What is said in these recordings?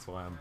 why I'm...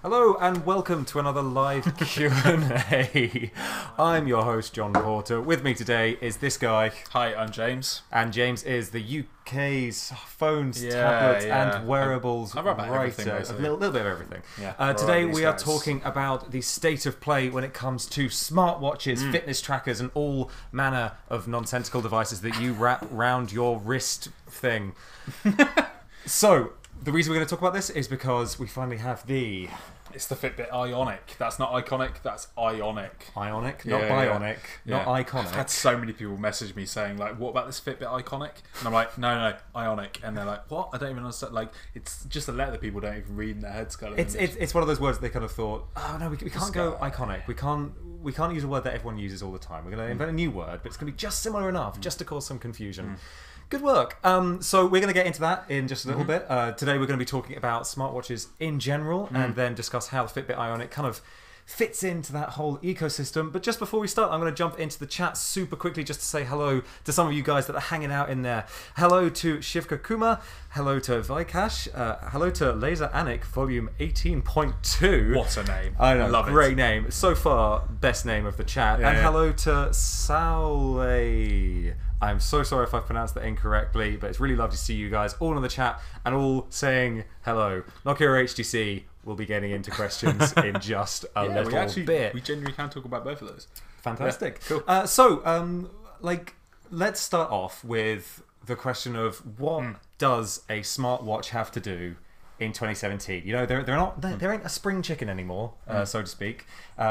Hello and welcome to another live Q&A. I'm your host, John Porter. With me today is this guy. Hi, I'm James. And James is the UK's phones, tablets and wearables writer. A little bit of everything. Yeah, today we are talking about the state of play when it comes to smartwatches, fitness trackers and all manner of nonsensical devices that you wrap round your wrist thing. So, the reason we're going to talk about this is because we finally have the... It's the Fitbit Ionic. That's not iconic, that's Ionic. Ionic? Not bionic. Not iconic. I've had so many people message me saying, like, what about this Fitbit Iconic? And I'm like, no, Ionic. And they're like, what? I don't even understand. Like, it's just a letter that people don't even read in their heads. Kind of it's one of those words they kind of thought, oh, no, we can't go iconic. We can't use a word that everyone uses all the time. We're going to invent a new word, but it's going to be just similar enough, just to cause some confusion. Good work. So we're going to get into that in just a little bit. Today we're going to be talking about smartwatches in general and then discuss how the Fitbit Ionic kind of fits into that whole ecosystem. But just before we start, I'm going to jump into the chat super quickly just to say hello to some of you guys that are hanging out in there. Hello to Shivka Kuma. Hello to Vikash. Hello to Laser Anik, volume 18.2. What a name. I know, Love great it. name. So far, best name of the chat. And hello to Saule. I'm so sorry if I've pronounced that incorrectly, but it's really lovely to see you guys all in the chat and all saying hello. Nokia or HTC, we'll be getting into questions in just a little bit. We genuinely can talk about both of those. Fantastic. Yeah, cool. Let's start off with the question of what does a smartwatch have to do in 2017? You know, there ain't a spring chicken anymore, so to speak.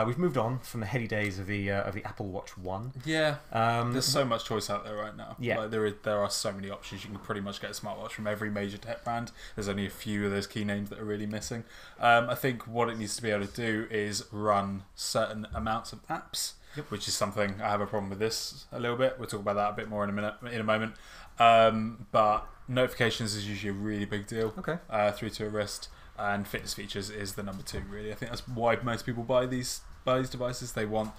We've moved on from the heady days of the Apple Watch 1. Yeah, there's so much choice out there right now. Yeah, like, there are so many options. You can pretty much get a smartwatch from every major tech brand. There's only a few of those key names that are really missing. I think what it needs to be able to do is run certain amounts of apps, which is something I have a problem with this a little bit. We'll talk about that a bit more in a moment. But notifications is usually a really big deal. Okay. Through to a wrist, and fitness features is the number 2. Really, I think that's why most people buy these devices. They want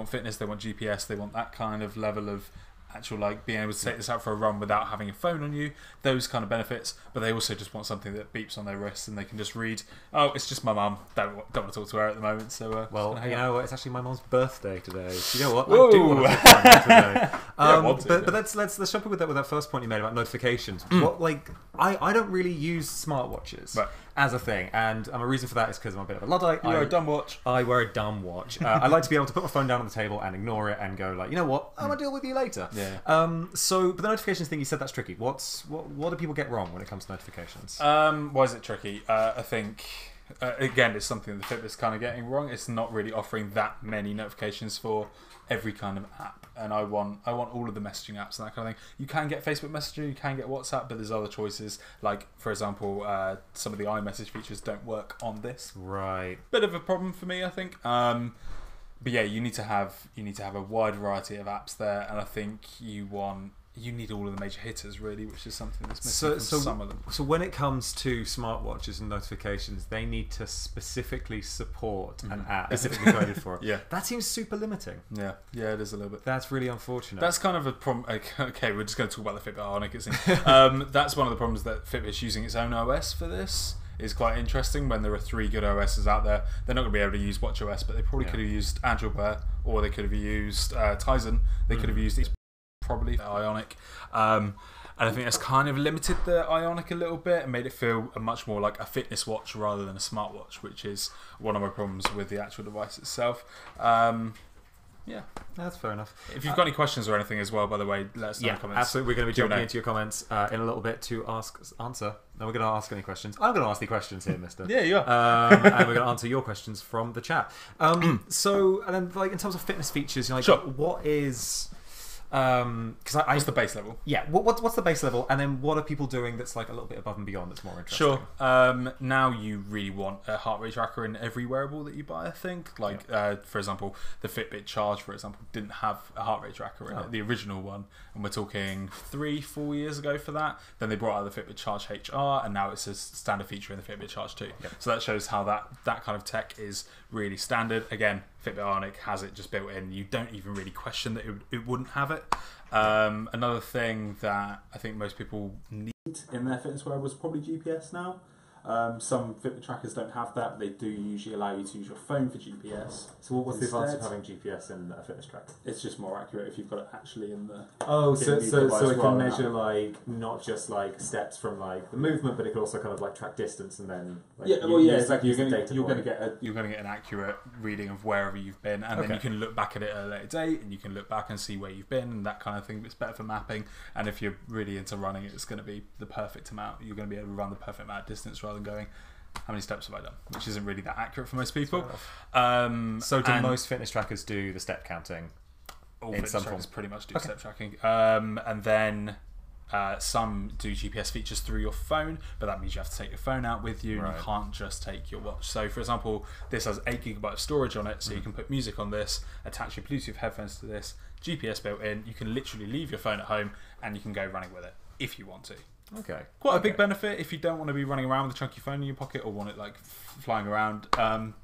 fitness, they want GPS, they want that kind of level of actual, like, being able to take this out for a run without having a phone on you, those kind of benefits. But they also just want something that beeps on their wrists and they can just read, oh, it's just my mum, don't want to talk to her at the moment, so well, you know, it's actually my mum's birthday today. You know what? I do want to talk to her today. But let's jump in with that first point you made about notifications. I don't really use smartwatches as a thing, and a reason for that is because I'm a bit of a Luddite. You wear a dumb watch. I wear a dumb watch. I like to be able to put my phone down on the table and ignore it and go, like, you know what, I'm gonna deal with you later. Yeah. But the notifications thing, you said that's tricky. What do people get wrong when it comes to notifications? Why is it tricky? I think again, it's something that the Fitbit's kind of getting wrong. It's not really offering that many notifications for every kind of app, and I want all of the messaging apps and that kind of thing. You can get Facebook Messenger, you can get WhatsApp, but there's other choices. Like, for example, some of the iMessage features don't work on this. Right. Bit of a problem for me, I think. But yeah, you need to have a wide variety of apps there, and I think you need all of the major hitters, really, which is something that's missing from some of them. So when it comes to smartwatches and notifications, they need to specifically support an app specifically coded for it. Yeah. That seems super limiting. Yeah, it is a little bit. That's really unfortunate. That's kind of a problem. Okay, we're just going to talk about the Fitbit Ionic. That's one of the problems that Fitbit's using its own OS for this. Is quite interesting when there are 3 good OSs out there. They're not going to be able to use WatchOS, but they probably could have used Android Wear, or they could have used Tizen. They could have used these, probably Ionic. And I think that's kind of limited the Ionic a little bit and made it feel much more like a fitness watch rather than a smartwatch, which is one of my problems with the actual device itself. Yeah, that's fair enough. If you've got any questions or anything as well, by the way, let us know in the comments. Absolutely. We're going to be jumping into your comments in a little bit to answer. No, we're going to ask any questions. I'm going to ask the questions here, mister. Yeah, you are. And we're going to answer your questions from the chat. So, and then, like, in terms of fitness features, you know, like, what is... what's the base level? Yeah, what's the base level, and then what are people doing that's like a little bit above and beyond that's more interesting? Sure. Now you really want a heart rate tracker in every wearable that you buy, I think. Like, for example, the Fitbit Charge, for example, didn't have a heart rate tracker in it, the original one, and we're talking 3-4 years ago for that. Then they brought out the Fitbit Charge HR, and now it's a standard feature in the Fitbit Charge 2. So that shows how that kind of tech is really standard. Again, Fitbit Ionic has it just built in. You don't even really question that it wouldn't have it. Another thing that I think most people need in their fitness wearables is probably GPS now. Some Fitbit trackers don't have that, but they do usually allow you to use your phone for GPS. So what's the advantage of having GPS in a fitness tracker? It's just more accurate if you've got it actually in the... Oh, so it can measure like not just like steps from like the movement, but it can also kind of like track distance and then like, exactly. You're going to get an accurate reading of wherever you've been, and then you can look back at it at a later date, and you can look back and see where you've been and that kind of thing. It's better for mapping, and if you're really into running, it's going to be the perfect amount. You're going to be able to run the perfect amount of distance rather than going, how many steps have I done? Which isn't really that accurate for most people. So do most fitness trackers do the step counting? All fitness trackers pretty much do step tracking. And then some do GPS features through your phone, but that means you have to take your phone out with you, and you can't just take your watch. So for example, this has 8 GB of storage on it, so you can put music on this, attach your Bluetooth headphones to this, GPS built in. You can literally leave your phone at home and you can go running with it if you want to. Okay. Quite a big benefit if you don't want to be running around with a chunky phone in your pocket or want it like flying around. I'm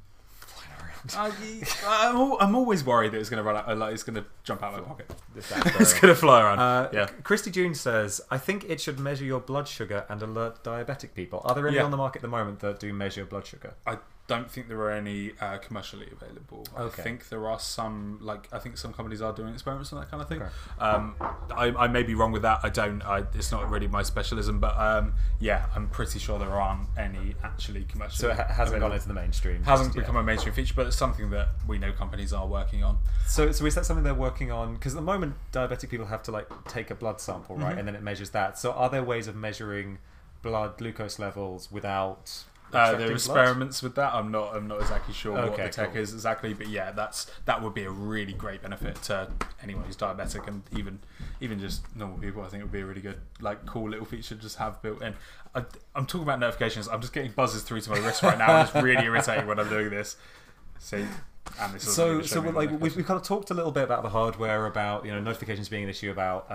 always worried that it's going to run out, like it's going to jump out of my pocket. It's going to fly around. Christy June says, I think it should measure your blood sugar and alert diabetic people. Are there any on the market at the moment that do measure your blood sugar? I don't think there are any commercially available. I think there are some, like I think some companies are doing experiments on that kind of thing. I may be wrong with that. It's not really my specialism, but I'm pretty sure there aren't any actually commercially. So it hasn't gone into the mainstream. Hasn't become a mainstream feature, but it's something that we know companies are working on. So is that something they're working on? Because at the moment, diabetic people have to like take a blood sample, right, and then it measures that. So are there ways of measuring blood glucose levels without? There are experiments with that. I'm not exactly sure what the tech is exactly, but yeah, that would be a really great benefit to anyone who's diabetic, and even just normal people. I think it would be a really good, like, cool little feature to just have built in. I'm talking about notifications. I'm just getting buzzes through to my wrist right now, and it's really irritating when I'm doing this. See. So we've kind of talked a little bit about the hardware, about notifications being an issue, about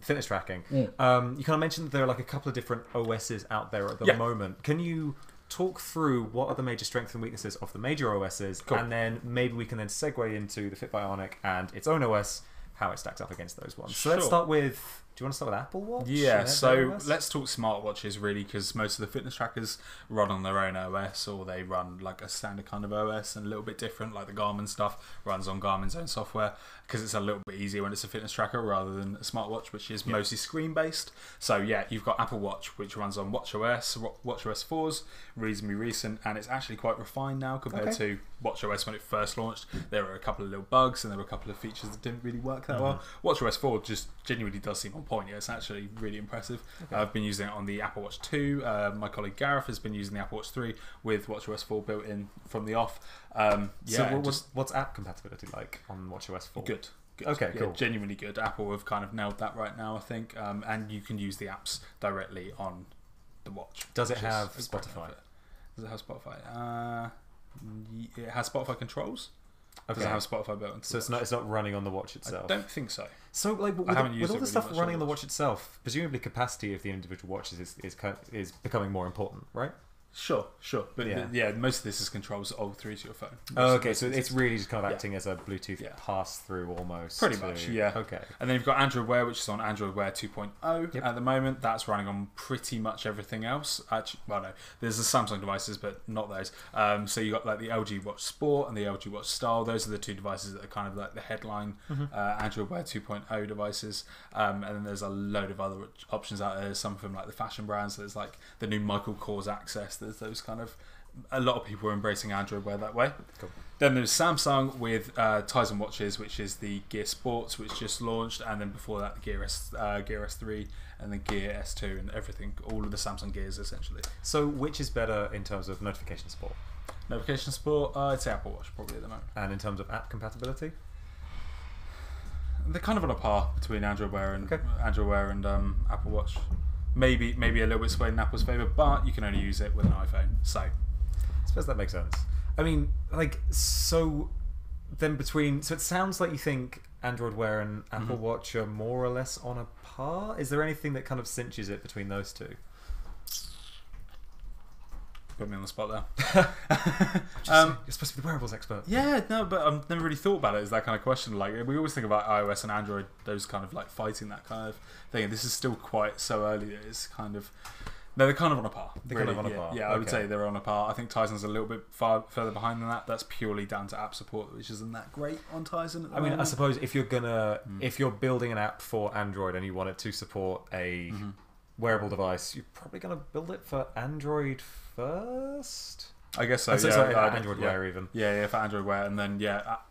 fitness tracking. You kind of mentioned that there are like a couple of different OSs out there at the moment. Can you talk through what are the major strengths and weaknesses of the major OSs, and then maybe we can then segue into the Fitbit Ionic and its own OS, how it stacks up against those ones. So let's start with... Do you want to start with Apple Watch? Yeah, so let's talk smartwatches really, because most of the fitness trackers run on their own OS, or they run like a standard kind of OS and a little bit different, like the Garmin stuff runs on Garmin's own software, because it's a little bit easier when it's a fitness tracker rather than a smartwatch, which is mostly screen based. So yeah, you've got Apple Watch, which runs on WatchOS. WatchOS 4's reasonably recent, and it's actually quite refined now compared to WatchOS when it first launched. There were a couple of little bugs and there were a couple of features that didn't really work that well. WatchOS 4 just genuinely does seem on point. Yeah, it's actually really impressive. I've been using it on the Apple Watch 2. My colleague Gareth has been using the Apple Watch 3 with WatchOS 4 built in from the off. What's app compatibility like on WatchOS 4? Good. Okay, cool. Genuinely good. Apple have kind of nailed that right now, I think. And you can use the apps directly on the watch. Does it have Spotify? Does it have Spotify? It has Spotify controls. Okay. Does it have Spotify built into the watch? It's not running on the watch itself. I don't think so. So like with all the stuff running on the watch itself, presumably capacity of the individual watches is becoming more important, right? Sure. But most of this is controls all through to your phone. Okay, so it's really just kind of acting as a Bluetooth pass-through almost. Pretty much, yeah. Okay. And then you've got Android Wear, which is on Android Wear 2.0 at the moment. That's running on pretty much everything else. Actually, well, no, there's the Samsung devices, but not those. So you've got like the LG Watch Sport and the LG Watch Style. Those are the two devices that are kind of like the headline Android Wear 2.0 devices. And then there's a load of other options out there. Some from like the fashion brands. There's like the new Michael Kors Access. There's those kind of... A lot of people are embracing Android Wear that way. Cool. Then there's Samsung with Tizen watches, which is the Gear Sports, which just launched, and then before that the Gear S3 and the Gear S2 and everything, all of the Samsung gears essentially. So which is better in terms of notification support? Notification support, it's Apple Watch probably at the moment. And in terms of app compatibility? They're kind of on a par between Android Wear and Apple Watch. Maybe a little bit swayed in Apple's favour, but you can only use it with an iPhone. So I suppose that makes sense. I mean, so it sounds like you think Android Wear and Apple Watch are more or less on a par. Is there anything that kind of cinches it between those two? put me on the spot there. You're supposed to be the wearables expert. Yeah, no, but I've never really thought about it as that kind of question. Like, we always think about iOS and Android, those kind of like fighting that kind of thing. And this is still quite so early that it's kind of... No, they're kind of on a par. They're kind of on a par. Yeah, I would say they're on a par. I think Tizen's a little bit further behind than that. That's purely down to app support, which isn't that great on Tizen. I mean, I suppose if you're building an app for Android and you want it to support a wearable device, you're probably gonna build it for Android first. I guess so. Sorry, Android Wear even. Yeah, for Android Wear, and then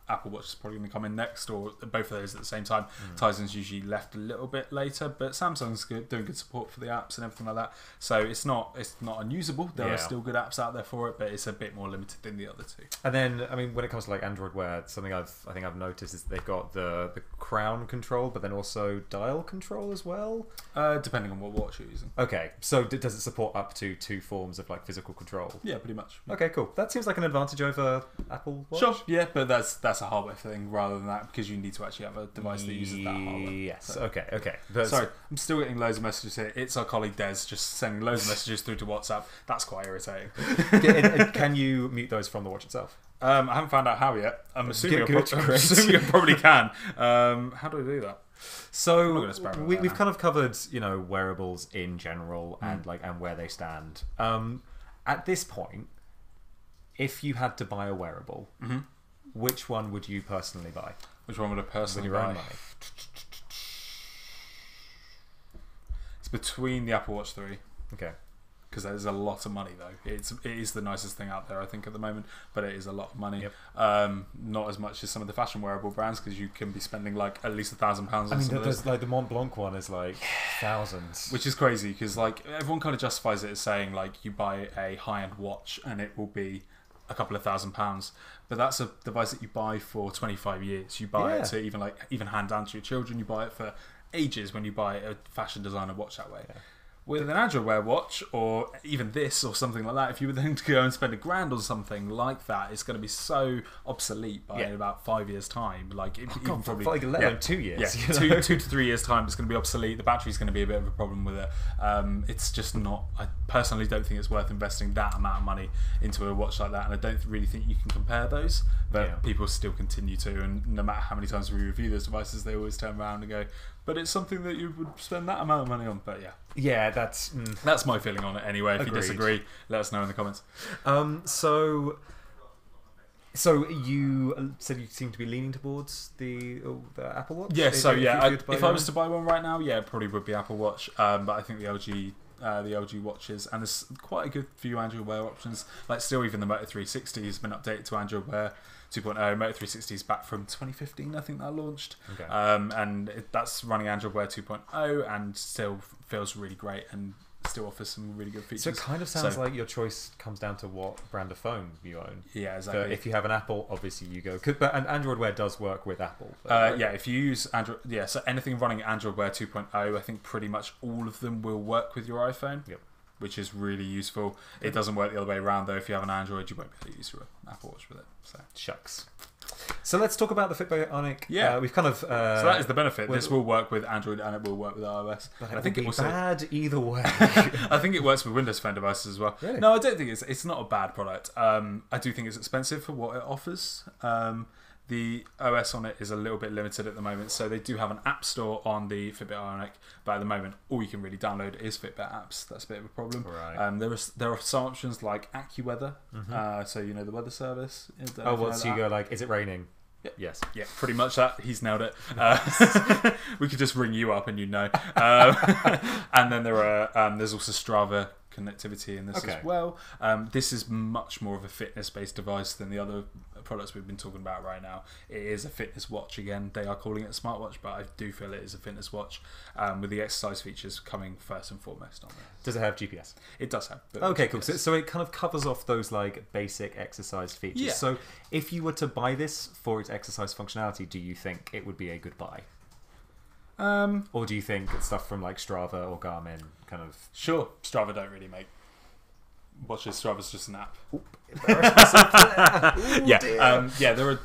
Apple Watch is probably going to come in next, or both of those at the same time. Tizen's usually left a little bit later, but Samsung's doing good support for the apps and everything like that. So it's not unusable. There are still good apps out there for it, but it's a bit more limited than the other two. And then, I mean, when it comes to like Android Wear, something I think I've noticed is they've got the crown control, but then also dial control as well. Depending on what watch you're using. Okay, so does it support up to 2 forms of like physical control? Yeah, pretty much. Okay, cool. That seems like an advantage over Apple Watch. Sure, yeah, but that's a hardware thing rather than that, because you need to actually have a device that uses that hardware. Yes, so. Okay. Sorry, I'm still getting loads of messages here. It's our colleague Des just sending loads of messages through to WhatsApp. That's quite irritating. Can you mute those from the watch itself? I haven't found out how yet. I'm assuming you probably can. How do I do that? So we've kind of covered, wearables in general and where they stand. At this point, if you had to buy a wearable, which one would you personally buy? Which one would I personally buy? With your own buy? money. It's between the Apple Watch 3. Okay. Because there's a lot of money though. It is the nicest thing out there, I think, at the moment, but it is a lot of money. Yep. Not as much as some of the fashion wearable brands, because you can be spending like at least £1,000 on some of those. Like the Mont Blanc one is like thousands, which is crazy because like everyone kind of justifies it as saying like you buy a high-end watch and it will be a couple of £1,000, but that's a device that you buy for 25 years. You buy it to even hand down to your children. You buy it for ages when you buy a fashion designer watch that way. Yeah. With an Android Wear watch, or even this, or something like that, if you were then to go and spend £1,000 on something like that, it's going to be so obsolete by about 5 years' time. Like, probably let alone 2 years. Yeah, 2 to 3 years' time, it's going to be obsolete. The battery's going to be a bit of a problem with it. It's just not. I personally don't think it's worth investing that amount of money into a watch like that, and I don't really think you can compare those. But people still continue to, and no matter how many times we review those devices, they always turn around and go, "But it's something that you would spend that amount of money on." But yeah, that's my feeling on it anyway. If you disagree, let us know in the comments. So you said you seem to be leaning towards the Apple Watch. Yeah. If I was to buy one right now, it probably would be Apple Watch. But I think the LG watches, and there's quite a good few Android Wear options. Like still, even the Moto 360 has been updated to Android Wear 2.0. Moto 360 is back from 2015, I think that launched. Okay. And that's running Android Wear 2.0 and still feels really great and still offers some really good features. So it kind of sounds like your choice comes down to what brand of phone you own. Yeah, exactly. If you have an Apple, obviously you go. But Android Wear does work with Apple. If you use Android, so anything running Android Wear 2.0, I think pretty much all of them will work with your iPhone. Yep. Which is really useful. It doesn't work the other way around though. If you have an Android, you won't be able to use your Apple Watch with it. So shucks. So let's talk about the Fitbit Ionic. Yeah, we've kind of. So that is the benefit. This will work with Android and it will work with iOS. But I think it will be bad either way. I think it works with Windows Phone devices as well. Really? No, I don't think it's not a bad product. I do think it's expensive for what it offers. The OS on it is a little bit limited at the moment, so they do have an app store on the Fitbit Ionic, but at the moment all you can really download is Fitbit apps. That's a bit of a problem. Right. There are some options like AccuWeather, so the weather service. So you go like, is it raining? Yeah. Yes. Yeah, pretty much that. He's nailed it. We could just ring you up and you'd know. And then there's also Strava connectivity in this as well. This is much more of a fitness-based device than the other products we've been talking about right now. It is a fitness watch again. They are calling it a smartwatch, but I do feel it is a fitness watch, with the exercise features coming first and foremost on there. Does it have GPS? It does have. Okay, cool. So it kind of covers off those like basic exercise features. Yeah. So if you were to buy this for its exercise functionality, do you think it would be a good buy? Or do you think it's stuff from like Strava or Garmin kind of... Sure, Strava don't really make Watches to others just an app. Yeah, there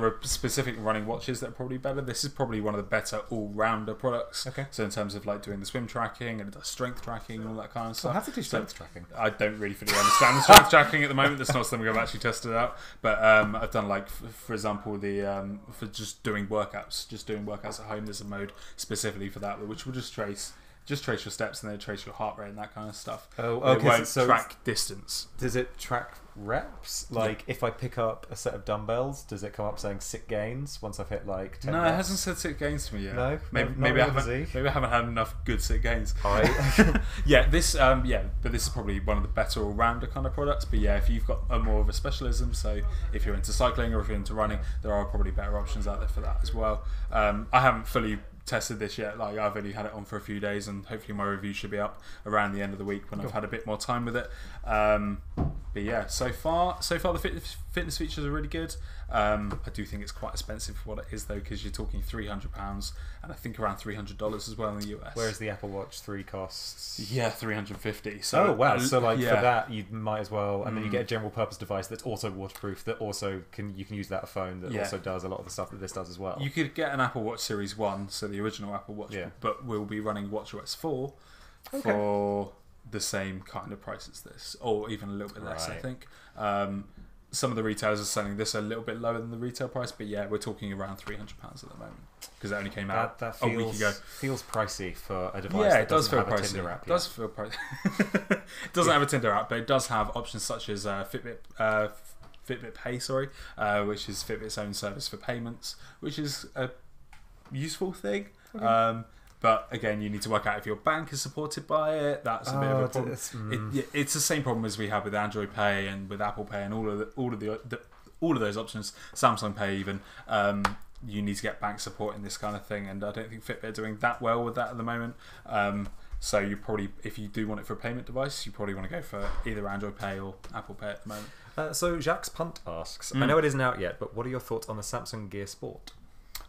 are specific running watches that are probably better. This is probably one of the better all-rounder products. Okay. So in terms of like doing the swim tracking and it does strength tracking and all that kind of stuff. How to do strength tracking? I don't really fully understand the strength tracking at the moment. That's not something I've actually tested out. But I've done like, for example, the for just doing workouts at home. There's a mode specifically for that, which will just trace your steps and then trace your heart rate and that kind of stuff. Oh, okay. It won't track distance. Does it track reps? Like, if I pick up a set of dumbbells, does it come up saying sit gains once I've hit like 10 No, reps? it hasn't said sit gains to me yet. No, maybe I haven't had enough good sit gains. Alright. But this is probably one of the better all-rounder kind of products. But yeah, if you've got a more of a specialism, so if you're into cycling or if you're into running, there are probably better options out there for that as well. I haven't fully tested this yet. Like, I've only had it on for a few days, and hopefully my review should be up around the end of the week when I've had a bit more time with it. But yeah, so far the fitness features are really good. I do think it's quite expensive for what it is though, because you're talking £300 and I think around $300 as well in the US. Whereas the Apple Watch 3 costs... Yeah, $350. So, oh wow! So like for that, you might as well, and then you get a general purpose device that's also waterproof, that also you can use that a phone that also does a lot of the stuff that this does as well. You could get an Apple Watch Series 1, so the original Apple Watch, but we'll be running WatchOS 4 for the same kind of price as this, or even a little bit less, I think. Some of the retailers are selling this a little bit lower than the retail price, but yeah, we're talking around £300 at the moment because it only came out a week ago. Feels pricey for a device that doesn't have a Tinder app. It does feel pricey. It doesn't have a Tinder app, but it does have options such as Fitbit Pay, which is Fitbit's own service for payments, which is a useful thing. Okay. But again, you need to work out if your bank is supported by it. That's a bit of a problem. It's the same problem as we have with Android Pay and with Apple Pay and all of those options. Samsung Pay even. You need to get bank support in this kind of thing, and I don't think Fitbit are doing that well with that at the moment. So you probably, if you do want it for a payment device, you probably want to go for either Android Pay or Apple Pay at the moment. So Jacques Punt asks, I know it isn't out yet, but what are your thoughts on the Samsung Gear Sport?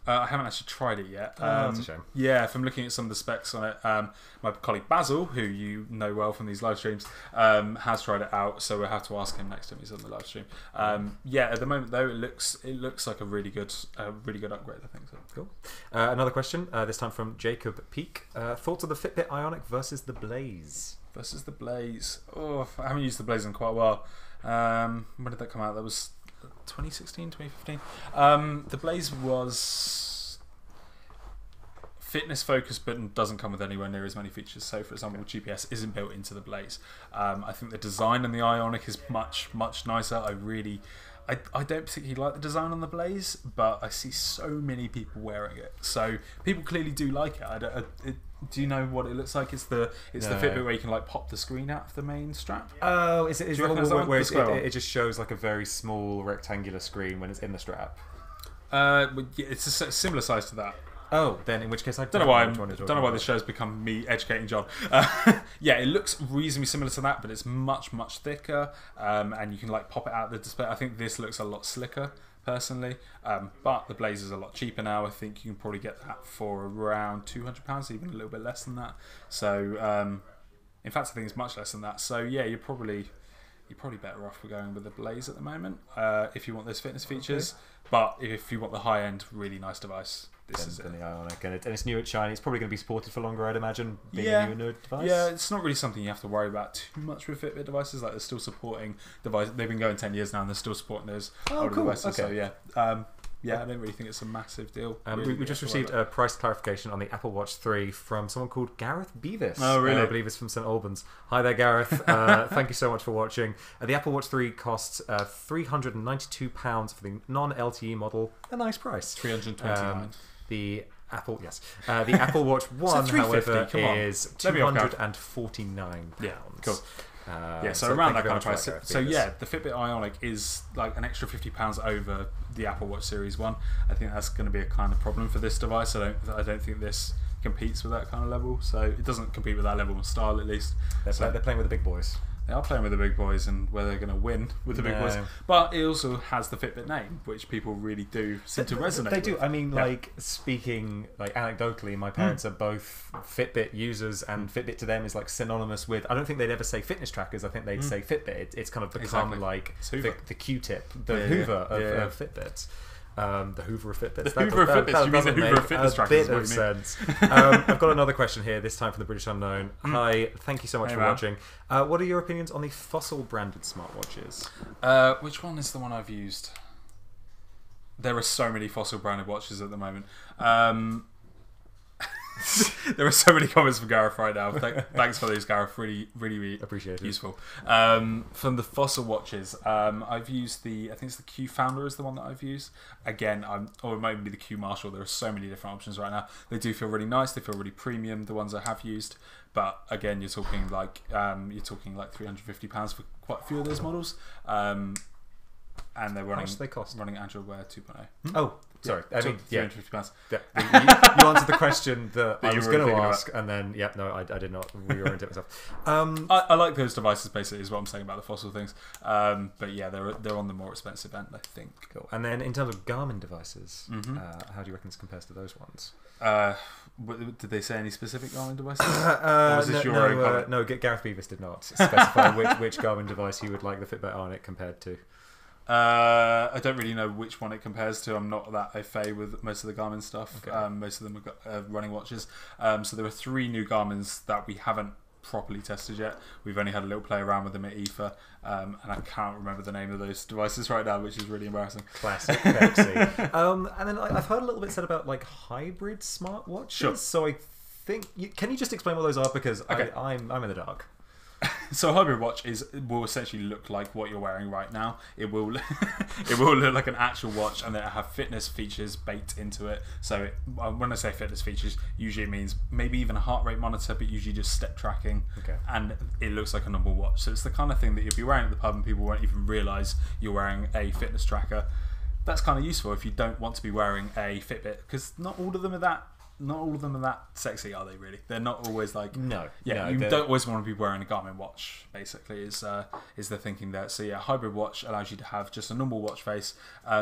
I haven't actually tried it yet. That's a shame. Yeah, from looking at some of the specs on it, my colleague Basil, who you know well from these live streams, has tried it out. So we'll have to ask him next time he's on the live stream. Yeah, at the moment though, it looks like a really good upgrade. I think so. Cool. Another question, this time from Jacob Peak. Thoughts of the Fitbit Ionic versus the Blaze? Oh, I haven't used the Blaze in quite a while. When did that come out? That was 2016, 2015. The Blaze was fitness focused, but doesn't come with anywhere near as many features. So, for example, GPS isn't built into the Blaze. I think the design on the Ionic is much nicer. I don't particularly like the design on the Blaze, but I see so many people wearing it. So people clearly do like it. Do you know what it looks like? It's the Fitbit where you can like pop the screen out of the main strap. Oh, is it the one where it just shows like a very small rectangular screen when it's in the strap? It's a similar size to that. Oh, then in which case I don't know why this show's become me educating John. Yeah, it looks reasonably similar to that, but it's much thicker, and you can like pop it out the display. I think this looks a lot slicker personally, but the Blaze is a lot cheaper now. I think you can probably get that for around £200, even a little bit less than that. So, in fact, I think it's much less than that. So yeah, you're probably better off going with the Blaze at the moment if you want those fitness features. But if you want the high end, really nice device, this is it. The Ionic, and it's new, it's shiny. It's probably going to be supported for longer, I'd imagine. Being a new and newer device. Yeah, it's not really something you have to worry about too much with Fitbit devices. Like they're still supporting devices. They've been going 10 years now, and they're still supporting those older devices. Okay. So yeah. Yeah, I don't really think it's a massive deal. We just received a price clarification on the Apple Watch 3 from someone called Gareth Beavis. Oh, really? I believe it's from St Albans. Hi there, Gareth. Thank you so much for watching. The Apple Watch 3 costs £392 for the non-LTE model. A nice price. $329. The Apple Watch 1, however, is £249. Yeah, cool. So around that kind of price. So yeah, the Fitbit Ionic is like an extra £50 over the Apple Watch Series 1. I think that's going to be a kind of problem for this device. I don't think this competes with that kind of level. So it doesn't compete with that level of style, at least. They're playing with the big boys. they are playing with the big boys and where they're going to win with the big boys. But it also has the Fitbit name, which people really do seem to resonate They do. with. I mean, like, speaking, like, anecdotally, my parents are both Fitbit users, and Fitbit to them is, like, synonymous with, I don't think they'd ever say fitness trackers, I think they'd say Fitbit. It's kind of become, like, the Q-tip, the Hoover of Fitbits. The Hoover of Fitbits. The Hoover of Fitbits. You mean the Hoover of Fitness trackers? A bit of sense. I've got another question here, this time from the British Unknown. Hi, thank you so much for watching. What are your opinions on the Fossil branded smartwatches? Which one is the one I've used? There are so many Fossil branded watches at the moment. There are so many comments from Gareth right now. Thanks for those, Gareth. Really appreciate it. Useful. From the Fossil watches, I've used I think it's the Q Founder is the one that I've used. Again, or it might be the Q Marshall. There are so many different options right now. They do feel really nice. They feel really premium. The ones I have used, but again, you're talking like £350 for quite a few of those models. And they're running. How much do they cost? Running Android Wear 2.0. Oh. Sorry, I mean, £350. Yeah. You answered the question that I was going to ask, and then, I did not reorient myself. I like those devices, basically, is what I'm saying about the Fossil things. But yeah, they're on the more expensive end, I think. Cool. And then in terms of Garmin devices, how do you reckon this compares to those ones? Did they say any specific Garmin devices? Or was this your own comment? No, Gareth Beavis did not specify which Garmin device he would like the Fitbit Ionic compared to. I don't really know which one it compares to. I'm not that au fait with most of the Garmin stuff. Okay. Most of them are running watches. So there are 3 new Garmins that we haven't properly tested yet. We've only had a little play around with them at IFA, and I can't remember the name of those devices right now, which is really embarrassing. Classic Pepsi. And then I've heard a little bit said about like hybrid smartwatches. Sure. So I think can you just explain what those are, because Okay. I'm in the dark. So a hybrid watch will essentially look like what you're wearing right now. It will look like an actual watch, and then it have fitness features baked into it. So when I say fitness features, usually it means maybe even a heart rate monitor, but usually just step tracking. Okay. And it looks like a normal watch. So it's the kind of thing that you'll be wearing at the pub and people won't even realise you're wearing a fitness tracker. That's kind of useful if you don't want to be wearing a Fitbit, because not all of them are that sexy, are they? Really, they're not always like. No. You don't always want to be wearing a Garmin watch. Basically, is the thinking there. So yeah, hybrid watch allows you to have just a normal watch face.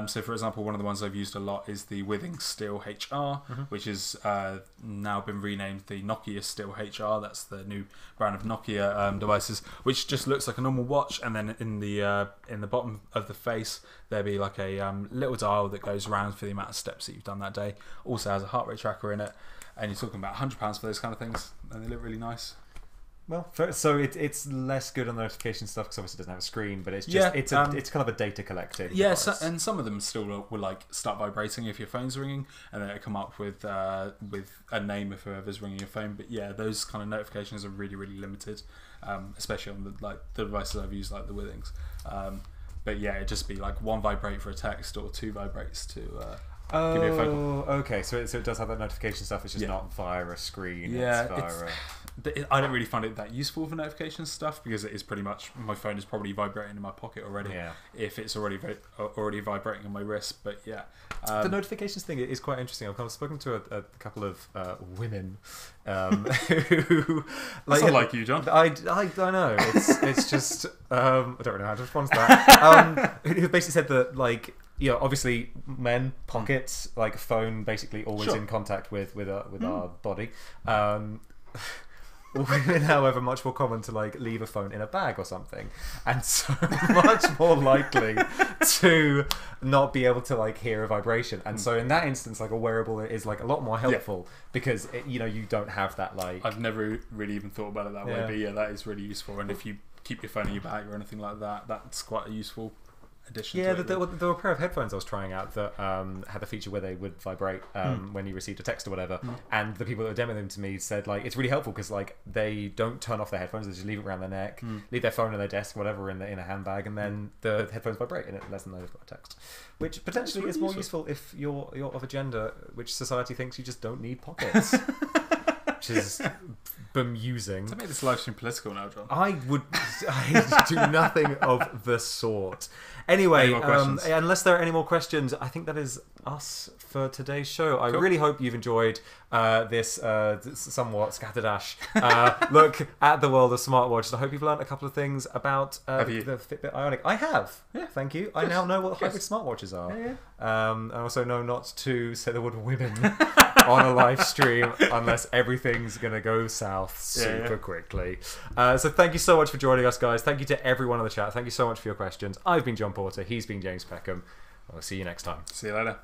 So for example, one of the ones I've used a lot is the Withings Steel HR, which is now been renamed the Nokia Steel HR. That's the new brand of Nokia devices, which just looks like a normal watch, and then in the bottom of the face there'll be like a little dial that goes around for the amount of steps that you've done that day. Also has a heart rate tracker in it, and you're talking about £100 for those kind of things, and they look really nice. Well, so it's less good on the notification stuff because obviously it doesn't have a screen, but it's just it's kind of a data collecting. Yeah, device. and some of them still will like start vibrating if your phone's ringing, and then it'll come up with a name if whoever's ringing your phone. But yeah, those kind of notifications are really limited, especially on the devices I've used, like the Withings. But yeah, it'd just be like 1 vibrate for a text or 2 vibrates to give me a phone call. Okay, so it does have that notification stuff. It's just not via a screen. Yeah, I don't really find it that useful for notification stuff, because it is pretty much, my phone is probably vibrating in my pocket already. Yeah. If it's already vibrating on my wrist, but yeah. The notifications thing is quite interesting. I've kind of spoken to a couple of women who That's not like you, John. I know. It's just I don't really know how to respond to that. Who basically said that, like, obviously men, pockets, like phone basically always in contact with our body. Women, however, much more common to like leave a phone in a bag or something, and so much more likely to not be able to like hear a vibration. And so in that instance, like a wearable is like a lot more helpful because you don't have that like. I've never really even thought about it that way, but yeah, that is really useful. And if you keep your phone in your bag or anything like that, that's quite a useful addition. Yeah, to it, there were a pair of headphones I was trying out that had a feature where they would vibrate when you received a text or whatever, and the people that were demoing them to me said like it's really helpful because like they don't turn off their headphones, they just leave it around their neck, leave their phone on their desk, whatever, in a handbag, and then the headphones vibrate and it lets them know they've got a text, which potentially really is more useful if you're of a gender which society thinks you just don't need pockets. is bemusing. Don't make this live stream political now, John. I do nothing of the sort. Anyway, unless there are any more questions, I think that is us for today's show. I really hope you've enjoyed this somewhat scatterdash look at the world of smartwatches. I hope you've learned a couple of things about the Fitbit Ionic. I have. Yeah, thank you. I now know what hybrid smartwatches are. Yeah. I also know not to say the word women on a live stream unless everything's going to go south super quickly. So thank you so much for joining us, guys. Thank you to everyone in the chat. Thank you so much for your questions. I've been John Porter. He's been James Peckham. I'll see you next time. See you later.